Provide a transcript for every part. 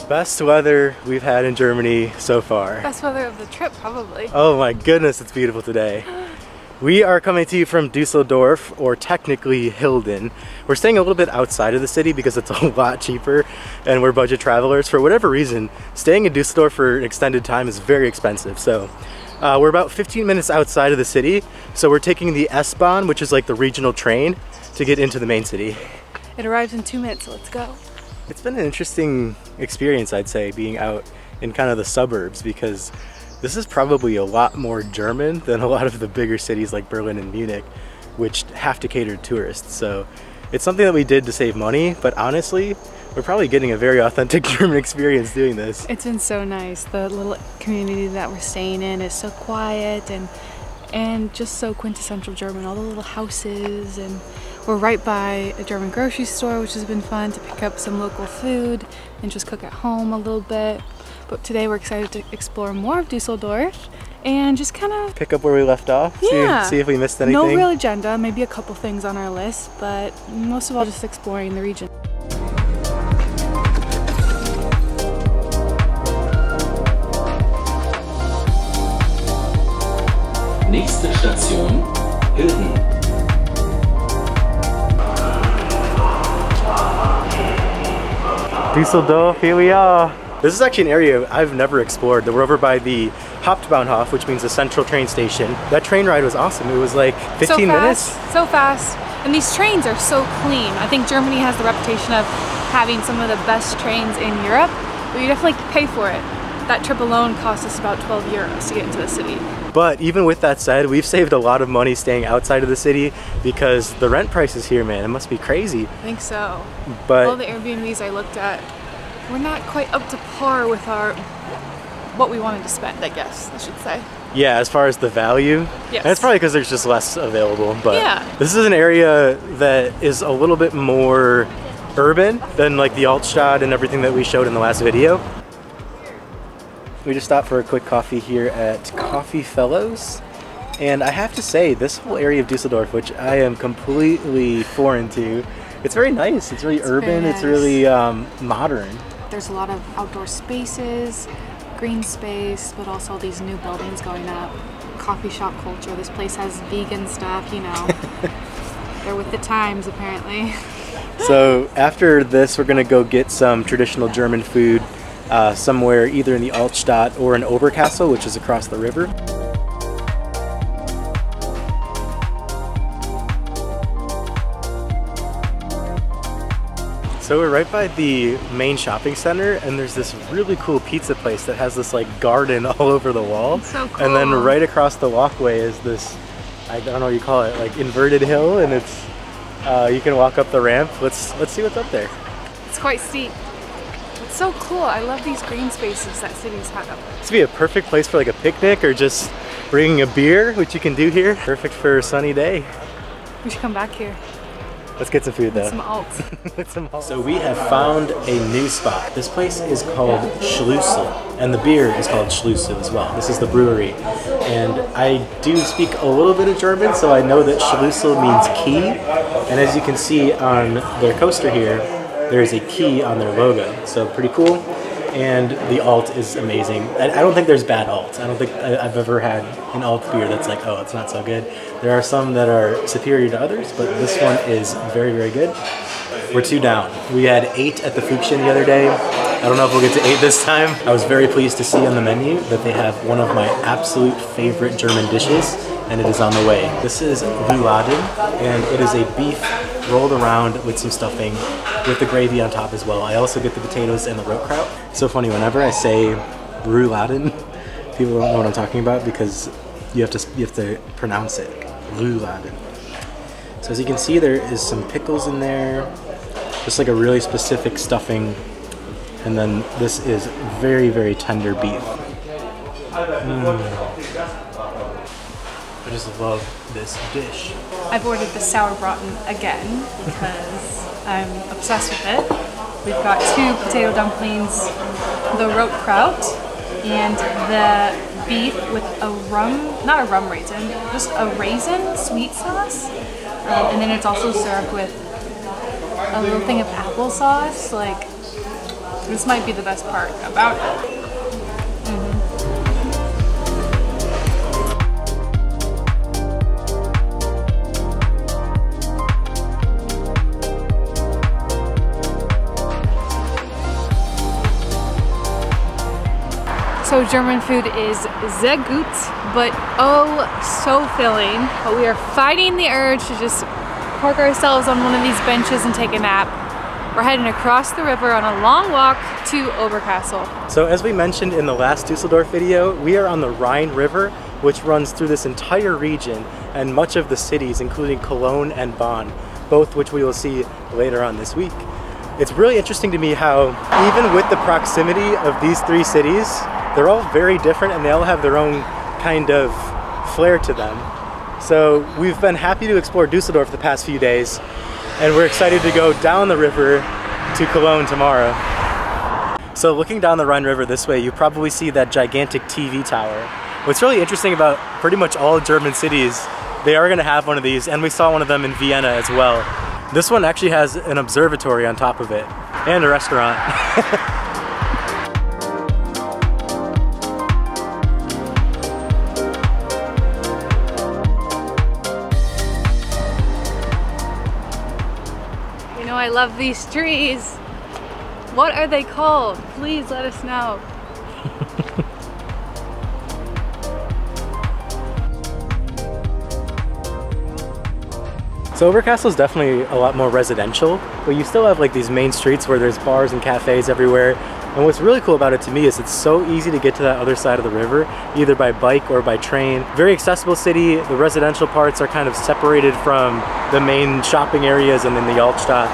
Best weather we've had in Germany so far. Best weather of the trip, probably. Oh my goodness, it's beautiful today. We are coming to you from Düsseldorf, or technically Hilden. We're staying a little bit outside of the city because it's a lot cheaper and we're budget travelers. For whatever reason, staying in Düsseldorf for an extended time is very expensive. So we're about 15 minutes outside of the city. So we're taking the S-Bahn, which is like the regional train, to get into the main city. It arrives in 2 minutes, so let's go. It's been an interesting experience, I'd say, being out in kind of the suburbs, because this is probably a lot more German than a lot of the bigger cities like Berlin and Munich, which have to cater to tourists. So it's something that we did to save money, but honestly, we're probably getting a very authentic German experience doing this. It's been so nice. The little community that we're staying in is so quiet and just so quintessential German. All the little houses, and we're right by a German grocery store, which has been fun to pick up some local food and just cook at home a little bit. But today we're excited to explore more of Düsseldorf and just kind of pick up where we left off. Yeah. See if we missed anything. No real agenda, maybe a couple things on our list, but most of all just exploring the region. Nächste Station, Hilden. Düsseldorf, here we are. This is actually an area I've never explored. We're over by the Hauptbahnhof, which means the central train station. That train ride was awesome. It was like 15 minutes. So fast. And these trains are so clean. I think Germany has the reputation of having some of the best trains in Europe, but you definitely pay for it. That trip alone cost us about 12 euros to get into the city. But even with that said, we've saved a lot of money staying outside of the city because the rent prices here, man, it must be crazy. I think so. But all the Airbnbs I looked at, we're not quite up to par with what we wanted to spend, I guess I should say. Yeah, as far as the value. Yes. And it's probably because there's just less available. But yeah. This is an area that is a little bit more urban than like the Altstadt and everything that we showed in the last video. We just stopped for a quick coffee here at Coffee Fellows. And I have to say, this whole area of Düsseldorf, which I am completely foreign to, it's very nice. It's really urban. Nice. It's really modern. There's a lot of outdoor spaces, green space, but also these new buildings going up. Coffee shop culture. This place has vegan stuff, you know. They're with the times, apparently. So after this, we're gonna go get some traditional German food somewhere either in the Altstadt or in Oberkassel, which is across the river. So we're right by the main shopping center, and there's this really cool pizza place that has this like garden all over the wall. It's so cool. And then right across the walkway is this, I don't know what you call it, like inverted hill, and it's you can walk up the ramp. Let's see what's up there. It's quite steep. It's so cool. I love these green spaces that cities have. This would be a perfect place for like a picnic or just bringing a beer, which you can do here. Perfect for a sunny day. We should come back here. Let's get some food though. Some alt. With some alt. So we have found a new spot. This place is called Schlüssel, and the beer is called Schlüssel as well. This is the brewery. And I do speak a little bit of German, so I know that Schlüssel means key. And as you can see on their coaster here, there is a key on their logo. So pretty cool. And the alt is amazing. I don't think there's bad alt. I don't think I've ever had an alt beer that's like, oh, it's not so good. There are some that are superior to others, but this one is very, very good. We're 2 down. We had 8 at the Füchschen the other day. I don't know if we'll get to 8 this time. I was very pleased to see on the menu that they have one of my absolute favorite German dishes, and it is on the way. This is Rouladen, and it is a beef rolled around with some stuffing with the gravy on top as well. I also get the potatoes and the rotkraut. It's so funny, whenever I say Rouladen, people don't know what I'm talking about because you have to pronounce it. Rouladen. So as you can see, there is some pickles in there, just like a really specific stuffing, and then this is very, very tender beef. I just love this dish. I've ordered the sauerbraten again because I'm obsessed with it. We've got 2 potato dumplings, the rotkraut, and the beef with a not a rum raisin, just a raisin sweet sauce. And then it's also served with a little thing of applesauce, like This might be the best part about it. So German food is sehr gut, but oh so filling. But we are fighting the urge to just park ourselves on one of these benches and take a nap. We're heading across the river on a long walk to Oberkassel. So as we mentioned in the last Düsseldorf video, we are on the Rhine River, which runs through this entire region and much of the cities, including Cologne and Bonn, both which we will see later on this week. It's really interesting to me how even with the proximity of these three cities, they're all very different and they all have their own kind of flair to them. So we've been happy to explore Düsseldorf the past few days, and we're excited to go down the river to Cologne tomorrow. So looking down the Rhine River this way, you probably see that gigantic TV tower. What's really interesting about pretty much all German cities, they are going to have one of these, and we saw one of them in Vienna as well. This one actually has an observatory on top of it, and a restaurant. I love these trees. What are they called? Please let us know. So Oberkassel is definitely a lot more residential, but you still have like these main streets where there's bars and cafes everywhere. And what's really cool about it to me is it's so easy to get to that other side of the river, either by bike or by train. Very accessible city. The residential parts are kind of separated from the main shopping areas and then the Altstadt,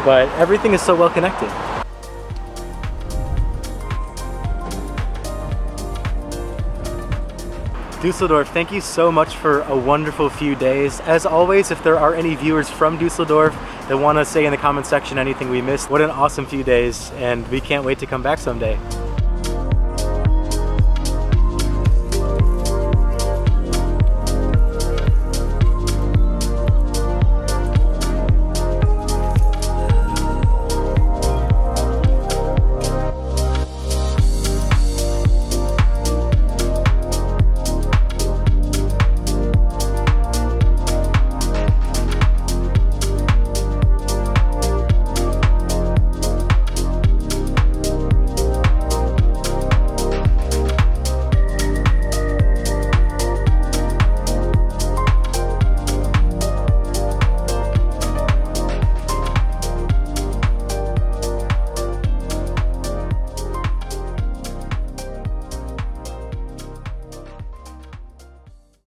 but everything is so well connected. Düsseldorf, thank you so much for a wonderful few days. As always, if there are any viewers from Düsseldorf that want to say in the comment section anything we missed, what an awesome few days, and we can't wait to come back someday.